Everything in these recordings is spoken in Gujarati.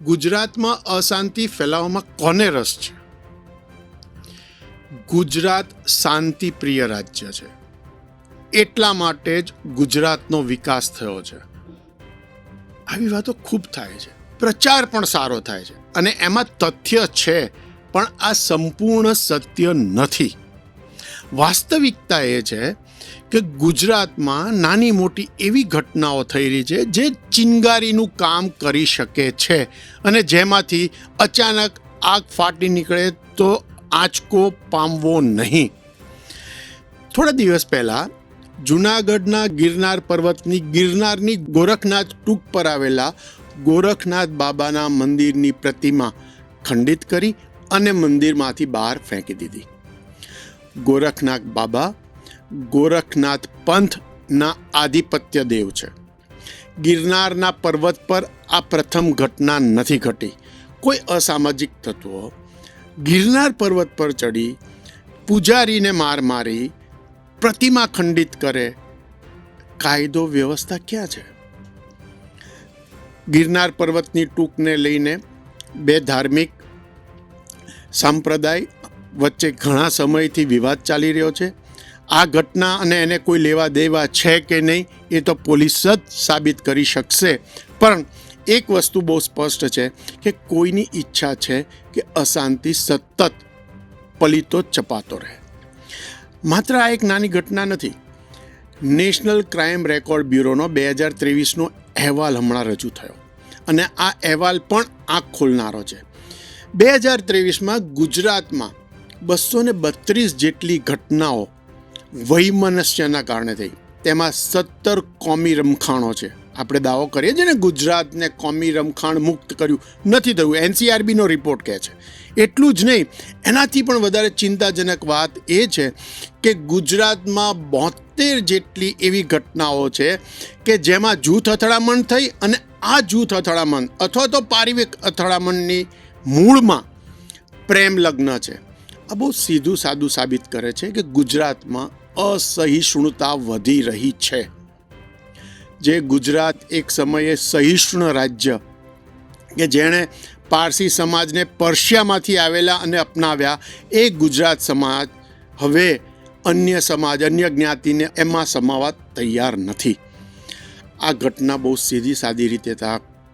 ગુજરાતમાં અશાંતિ ફેલાવવામાં કોને રસ છે? ગુજરાત શાંતિપ્રિય રાજ્ય છે, એટલા માટે જ ગુજરાતનો વિકાસ થયો છે. આવી વાતો ખૂબ થાય છે, પ્રચાર પણ સારો થાય છે અને એમાં તથ્ય છે, પણ આ સંપૂર્ણ સત્ય નથી. વાસ્તવિકતા એ છે કે ગુજરાતમાં નાની મોટી એવી ઘટનાઓ થઈ રહી છે જે ચિનગારીનું કામ કરી શકે છે અને જેમાંથી અચાનક આગ ફાટી નીકળે તો આંચકો પામવો નહીં. થોડા દિવસ પહેલાં જૂનાગઢના ગિરનાર પર્વતની ગિરનારની ગોરખનાથ ટૂંક પર આવેલા ગોરખનાથ બાબાના મંદિરની પ્રતિમા ખંડિત કરી અને મંદિરમાંથી બહાર ફેંકી દીધી. ગોરખનાથ બાબા ગોરખનાથ પંથના આધિપત્ય દેવ છે. ગિરનારના પર્વત પર આ પ્રથમ ઘટના નથી ઘટી. કોઈ અસામાજિક તત્વો ગિરનાર પર્વત પર ચડી પૂજારીને માર મારી પ્રતિમા ખંડિત કરે. કાયદો વ્યવસ્થા ક્યાં છે? ગિરનાર પર્વતની ટૂંકને લઈને બે ધાર્મિક સંપ્રદાય વચ્ચે ઘણા સમયથી વિવાદ ચાલી રહ્યો છે. આ ઘટના અને એને કોઈ લેવા દેવા છે કે નહીં એ તો પોલીસ જ સાબિત કરી શકશે. પણ એક વસ્તુ બહુ સ્પષ્ટ છે કે કોઈની ઈચ્છા છે કે અશાંતિ સતત પલીતો ચપાતો રહે. માત્ર આ એક નાની ઘટના નથી. નેશનલ ક્રાઇમ રેકોર્ડ બ્યુરોનો 2023નો અહેવાલ હમણાં રજૂ થયો અને આ અહેવાલ પણ આંખ ખોલનારો છે. 2023માં ગુજરાતમાં 232 જેટલી ઘટનાઓ વૈમનસ્યના કારણે થઈ. તેમાં 17 કોમી રમખાણો છે. આપણે દાવો કરીએ છીએ ને ગુજરાતને કોમી રમખાણ મુક્ત કર્યું, નથી થયું. NCRBનો રિપોર્ટ કહે છે. એટલું જ નહીં, એનાથી પણ વધારે ચિંતાજનક વાત એ છે કે ગુજરાતમાં 72 જેટલી એવી ઘટનાઓ છે કે જેમાં જૂથ અથડામણ થઈ અને આ જૂથ અથડામણ અથવા તો પારિવારિક અથડામણની મૂળમાં પ્રેમ લગ્ન છે. આ બહુ સીધું સાદું સાબિત કરે છે કે ગુજરાતમાં અસહિષ્ણુતા વધી રહી છે. જે ગુજરાત એક સમયે સહિષ્ણુ રાજ્ય કે જેણે પારસી સમાજને પર્શિયામાંથી આવેલા અને અપનાવ્યા, એ ગુજરાત સમાજ હવે અન્ય સમાજ અન્ય જ્ઞાતિને એમાં સમાવવા તૈયાર નથી. આ ઘટના બહુ સીધી સાદી રીતે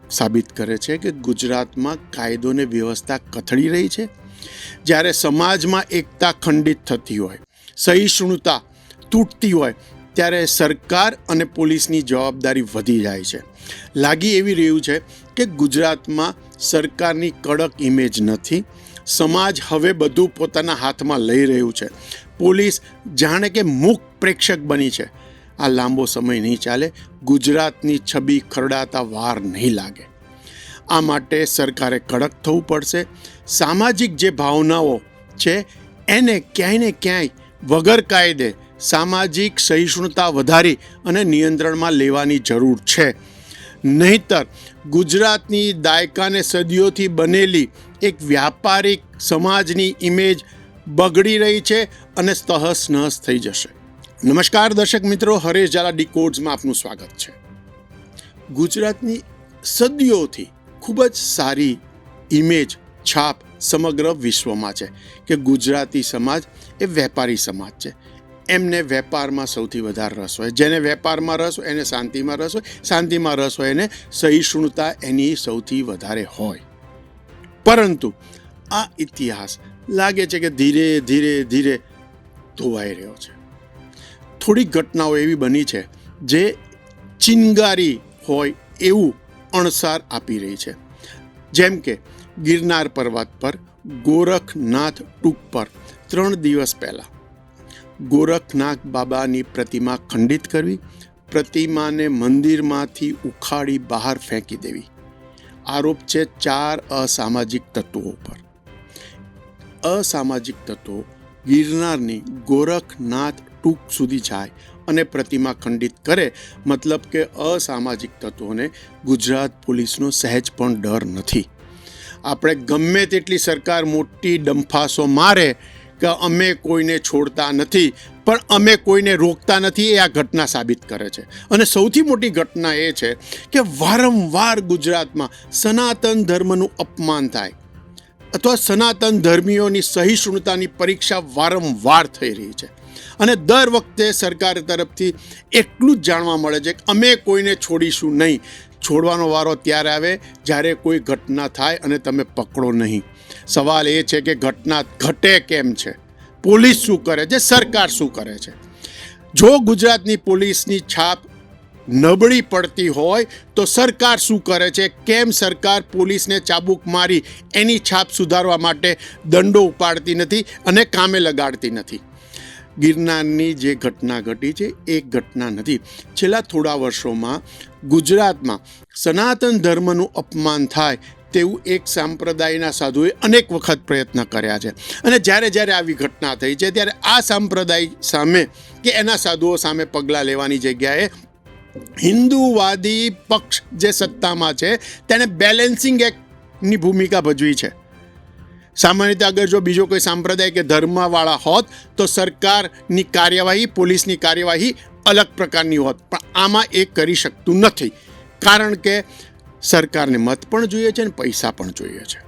સાબિત કરે છે કે ગુજરાતમાં કાયદોને વ્યવસ્થા કથળી રહી છે. જ્યારે સમાજમાં એકતા ખંડિત થતી હોય, સહિષ્ણુતા તૂટતી હોય, ત્યારે સરકાર અને પોલીસની જવાબદારી વધી જાય છે. લાગી એવી રહ્યું છે કે ગુજરાતમાં સરકારની કડક ઇમેજ નથી. સમાજ હવે બધું પોતાના હાથમાં લઈ રહ્યું છે. પોલીસ જાણે કે મૂક પ્રેક્ષક બની છે. આ લાંબો સમય નહીં ચાલે. ગુજરાતની છબી ખરડાતા વાર નહીં લાગે. આ માટે સરકારે કડક થવું પડશે. સામાજિક જે ભાવનાઓ છે એને ક્યાંય ને ક્યાંય વગર કાયદે સામાજિક સહિષ્ણુતા વધારી અને નિયંત્રણમાં લેવાની જરૂર છે. નહીંતર ગુજરાતની દાયકાને સદીઓથી બનેલી એક વ્યાપારિક સમાજની ઇમેજ બગડી રહી છે અને તહસ નહસ થઈ જશે. નમસ્કાર દર્શક મિત્રો, હરેશ ઝાલા ડીકોડ્સમાં આપનું સ્વાગત છે. ગુજરાતની સદીઓથી ખૂબ જ સારી ઇમેજ છાપ સમગ્ર વિશ્વમાં છે કે ગુજરાતી સમાજ એ વેપારી સમાજ છે. એમને વેપારમાં સૌથી વધારે રસ હોય. જેને વેપારમાં રસ હોય એને શાંતિમાં રસ હોય, શાંતિમાં રસ હોય એને સહિષ્ણુતા એની સૌથી વધારે હોય. પરંતુ આ ઇતિહાસ લાગે છે કે ધીરે ધીરે ધીરે ધોવાઈ રહ્યો છે. થોડીક ઘટનાઓ એવી બની છે જે ચિનગારી હોય એવું અણસાર આપી રહી છે. જેમ કે ગિરનાર પર્વત પર ગોરખનાથ ટૂંક પર 3 દિવસ પહેલાં ગોરખનાથ બાબાની પ્રતિમા ખંડિત કરવી, પ્રતિમાને મંદિરમાંથી ઉખાડી બહાર ફેંકી દેવી. આરોપ છે 4 અસામાજિક તત્વો ઉપર. અસામાજિક તત્વો ગિરનારની ગોરખનાથ ટૂંક સુધી જાય અને પ્રતિમા ખંડિત કરે. મતલબ કે અસામાજિક તત્વોને ગુજરાત પોલીસનો સહેજ પણ ડર નથી. આપણે ગમે તેટલી સરકાર મોટી ડંફાસો મારે કે અમે કોઈને છોડતા નથી, પણ અમે કોઈને રોકતા નથી, એ આ ઘટના સાબિત કરે છે. અને સૌથી મોટી ઘટના એ છે કે વારંવાર ગુજરાતમાં સનાતન ધર્મનું અપમાન થાય અથવા સનાતન ધર્મીઓની સહિષ્ણુતાની પરીક્ષા વારંવાર થઈ રહી છે. અને દર વખતે સરકાર તરફથી એટલું જ જાણવા મળે છે કે અમે કોઈને છોડીશું નહીં. છોડવાનો વારો ત્યારે આવે જ્યારે કોઈ ઘટના થાય અને તમે પકડો નહીં. સવાલ એ છે કે ઘટના ઘટે કેમ છે? પોલીસ શું કરે છે? સરકાર શું કરે છે? જો ગુજરાતની પોલીસની છાપ નબળી પડતી હોય તો સરકાર શું કરે છે? કેમ સરકાર પોલીસને ચાબુક મારી એની છાપ સુધારવા માટે દંડો ઉપાડતી નથી અને કામે લગાડતી નથી? ગિરનારની જે ઘટના ઘટી છે એ ઘટના નથી. છેલ્લા થોડા વર્ષોમાં ગુજરાતમાં સનાતન ધર્મનું અપમાન થાય તેવું એક સંપ્રદાયના સાધુએ અનેક વખત પ્રયત્ન કર્યા છે. અને જ્યારે જ્યારે આવી ઘટના થઈ છે ત્યારે આ સંપ્રદાય સામે કે એના સાધુઓ સામે પગલાં લેવાની જગ્યાએ હિન્દુવાદી પક્ષ જે સત્તામાં છે તેણે બેલેન્સિંગ એક્ટની ભૂમિકા ભજવી છે. સામાન્ય રીતે અગર જો બીજો કોઈ સંપ્રદાય કે ધર્મવાળા હોત તો સરકારની કાર્યવાહી, પોલીસની કાર્યવાહી અલગ પ્રકારની હોત, પણ આમાં એ કરી શકતું નથી. કારણ કે સરકારને મત પણ જોઈએ છે અને પૈસા પણ જોઈએ છે.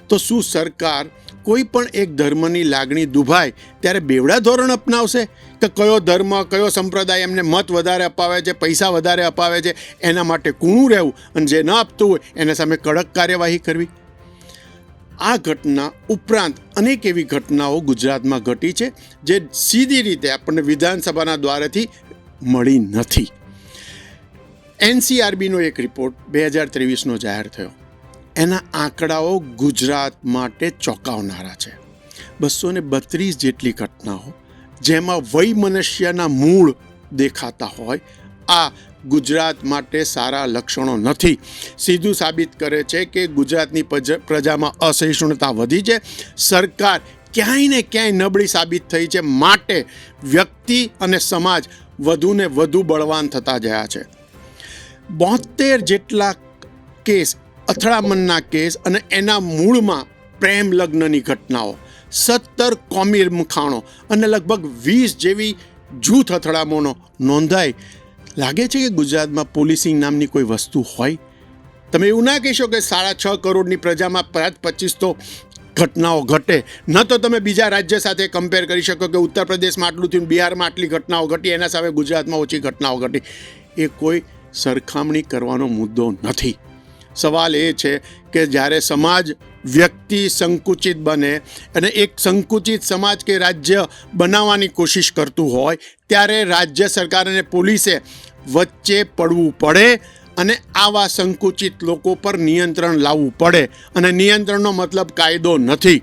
તો શું સરકાર કોઈ પણ એક ધર્મની લાગણી દુભાય ત્યારે બેવડા ધોરણ અપનાવશે કે કયો ધર્મ, કયો સંપ્રદાય એમને મત વધારે અપાવે છે, પૈસા વધારે અપાવે છે, એના માટે કૂણું રહેવું અને જે ન આપતું હોય એના સામે કડક કાર્યવાહી કરવી? આ ઘટના ઉપરાંત અનેક એવી ઘટનાઓ ગુજરાતમાં ઘટી છે જે સીધી રીતે આપણને વિધાનસભાના દ્વારેથી મળી નથી. NCRBનો એક રિપોર્ટ 2023નો જાહેર થયો. એના આંકડાઓ ગુજરાત માટે ચોંકાવનારા છે. 232 જેટલી ઘટનાઓ જેમાં વૈમનસ્યના મૂળ દેખાતા હોય, આ ગુજરાત માટે સારા લક્ષણો નથી. સીધું સાબિત કરે છે કે ગુજરાતની પ્રજામાં અસહિષ્ણુતા વધી છે. સરકાર ક્યાંય ને ક્યાંય નબળી સાબિત થઈ છે. માટે વ્યક્તિ અને સમાજ વધુને વધુ બળવાન થતા ગયા છે. 72 જેટલા કેસ, અથડામણના કેસ અને એના મૂળમાં પ્રેમ લગ્નની ઘટનાઓ, 17 કોમી મખાણો અને લગભગ 20 જેવી જૂથ અથડામણો નોંધાઈ. લાગે છે કે ગુજરાતમાં પોલીસિંગ નામની કોઈ વસ્તુ હોય? તમે એવું ના કહેશો કે 6.5 કરોડની પ્રજામાં 25 તો ઘટનાઓ ઘટે. ન તો તમે બીજા રાજ્ય સાથે કમ્પેર કરી શકો કે ઉત્તર પ્રદેશમાં આટલું થયું, બિહારમાં આટલી ઘટનાઓ ઘટી, એના સામે ગુજરાતમાં ઓછી ઘટનાઓ ઘટી. એ કોઈ સરખામણી કરવાનો મુદ્દો નથી. સવાલ એ છે કે જ્યારે સમાજ, વ્યક્તિ સંકુચિત બને અને એક સંકુચિત સમાજ કે રાજ્ય બનાવવાની કોશિશ કરતું હોય ત્યારે રાજ્ય સરકાર અને પોલીસે વચ્ચે પડવું પડે અને આવા સંકુચિત લોકો પર નિયંત્રણ લાવવું પડે. અને નિયંત્રણનો મતલબ કાયદો નથી.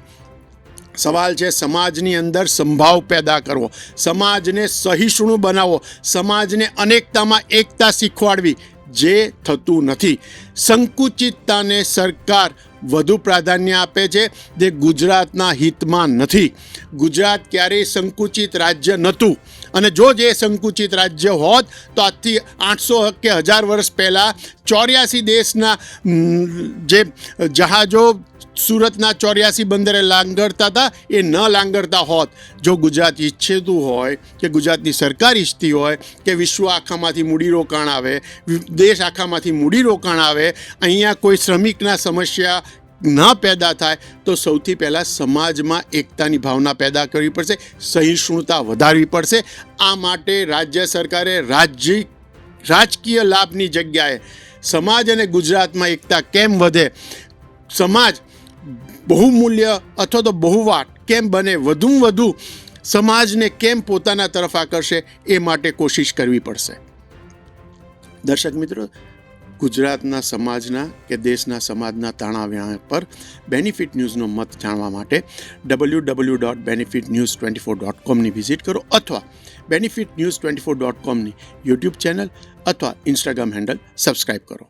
સવાલ છે સમાજની અંદર સંભાવ પેદા કરવો, સમાજને સહિષ્ણુ બનાવવો, સમાજને અનેકતામાં એકતા શીખવાડવી, જે થતું નથી. સંકુચિતતાને સરકાર વધુ પ્રાધાન્ય આપે છે, જે ગુજરાતના હિતમાં નથી. ગુજરાત ક્યારેય સંકુચિત રાજ્ય નહોતું. અને જો જે સંકુચિત રાજ્ય હોત તો આજથી 800 કે 1000 વર્ષ પહેલાં 84 દેશના જે જહાજો સુરતના 84 બંદરે લાંગરતા હતા એ ન લાંગરતા હોત. જો ગુજરાત ઈચ્છતું હોય કે ગુજરાતની સરકાર ઈચ્છતી હોય કે વિશ્વ આખામાંથી મૂડીરોકાણ આવે, દેશ આખામાંથી મૂડીરોકાણ આવે, અહીંયા કોઈ શ્રમિકના સમસ્યા ન પેદા થાય, તો સૌથી પહેલાં સમાજમાં એકતાની ભાવના પેદા કરવી પડશે, સહિષ્ણુતા વધારવી પડશે. આ માટે રાજ્ય સરકારે રાજકીય લાભની જગ્યાએ સમાજ અને ગુજરાતમાં એકતા કેમ વધે, સમાજ બહુમૂલ્ય અથવા તો બહુવાટ કેમ બને, વધુમાં વધુ સમાજને કેમ પોતાના તરફ આકર્ષે, એ માટે કોશિશ કરવી પડશે. દર્શક મિત્રો, ગુજરાતના સમાજના કે દેશના સમાજના તાણાવાણા પર બેનિફિટ ન્યૂઝનો મત જાણવા માટે www.benefitnews24.comની વિઝિટ કરો અથવા benefitnews24.comની યુટ્યુબ ચેનલ અથવા ઇન્સ્ટાગ્રામ હેન્ડલ સબસ્ક્રાઈબ કરો.